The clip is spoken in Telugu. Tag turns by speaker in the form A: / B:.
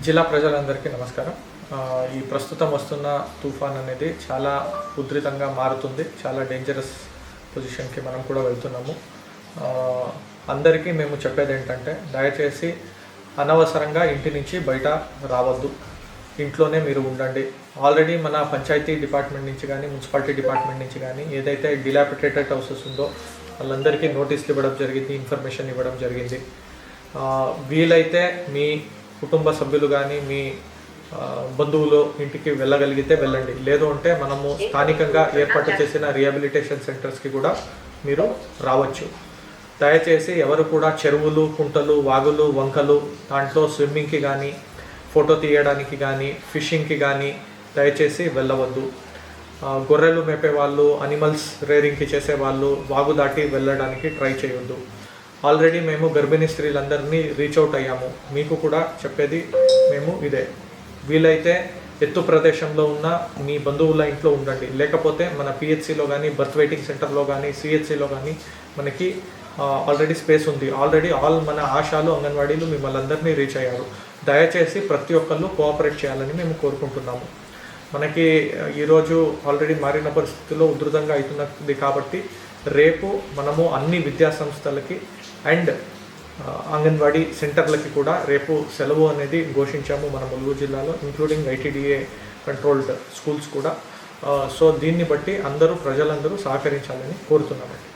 A: జిల్లా ప్రజలందరికీ నమస్కారం. ఈ ప్రస్తుతం వస్తున్న తుఫాన్ అనేది చాలా ఉధృతంగా మారుతుంది. చాలా డేంజరస్ పొజిషన్కి మనం కూడా వెళ్తున్నాము. అందరికీ మేము చెప్పేది ఏంటంటే, దయచేసి అనవసరంగా ఇంటి నుంచి బయట రావద్దు, ఇంట్లోనే మీరు ఉండండి. ఆల్రెడీ మన పంచాయతీ డిపార్ట్మెంట్ నుంచి కానీ, మున్సిపాలిటీ డిపార్ట్మెంట్ నుంచి కానీ ఏదైతే డిలాపిటేటెడ్ హౌసెస్ ఉందో వాళ్ళందరికీ నోటీసులు ఇవ్వడం జరిగింది, ఇన్ఫర్మేషన్ ఇవ్వడం జరిగింది. వీలైతే మీ కుటుంబ సభ్యులు కానీ మీ బంధువులు ఇంటికి వెళ్ళగలిగితే వెళ్ళండి. లేదు అంటే మనము స్థానికంగా ఏర్పాటు చేసిన రిహాబిలిటేషన్ సెంటర్స్కి కూడా మీరు రావచ్చు. దయచేసి ఎవరు కూడా చెరువులు, కుంటలు, వాగులు, వంకలు దాంట్లో స్విమ్మింగ్కి కానీ, ఫోటో తీయడానికి కానీ, ఫిషింగ్కి కానీ దయచేసి వెళ్ళవద్దు. గొర్రెలు మేపేవాళ్ళు, అనిమల్స్ రేరింగ్కి చేసేవాళ్ళు వాగు దాటి వెళ్ళడానికి ట్రై చేయొద్దు. ఆల్రెడీ మేము గర్భిణీ స్త్రీలందరినీ రీచ్ అవుట్ అయ్యాము. మీకు కూడా చెప్పేది మేము ఇదే, వీలైతే ఎత్తు ప్రదేశంలో ఉన్న మీ బంధువుల ఇంట్లో ఉండండి. లేకపోతే మన పిహెచ్సిలో కానీ, బర్త్ వెయిటింగ్ సెంటర్లో కానీ, సిహెచ్సిలో కానీ మనకి ఆల్రెడీ స్పేస్ ఉంది. ఆల్రెడీ మన ఆశాలు, అంగన్వాడీలు మిమ్మల్ని అందరినీ రీచ్ అయ్యారు. దయచేసి ప్రతి ఒక్కళ్ళు కోఆపరేట్ చేయాలని మేము కోరుకుంటున్నాము. మనకి ఈరోజు ఆల్రెడీ మారిన పరిస్థితుల్లో ఉధృతంగా అవుతున్నది కాబట్టి రేపు మనము అన్ని విద్యా సంస్థలకి అండ్ అంగన్వాడీ సెంటర్లకి కూడా రేపు సెలవు అనేది ఘోషించాము మన ములుగు జిల్లాలో, ఇంక్లూడింగ్ ఐటీడీఏ కంట్రోల్డ్ స్కూల్స్ కూడా. సో దీన్ని బట్టి ప్రజలందరూ సహకరించాలని కోరుతున్నామండి.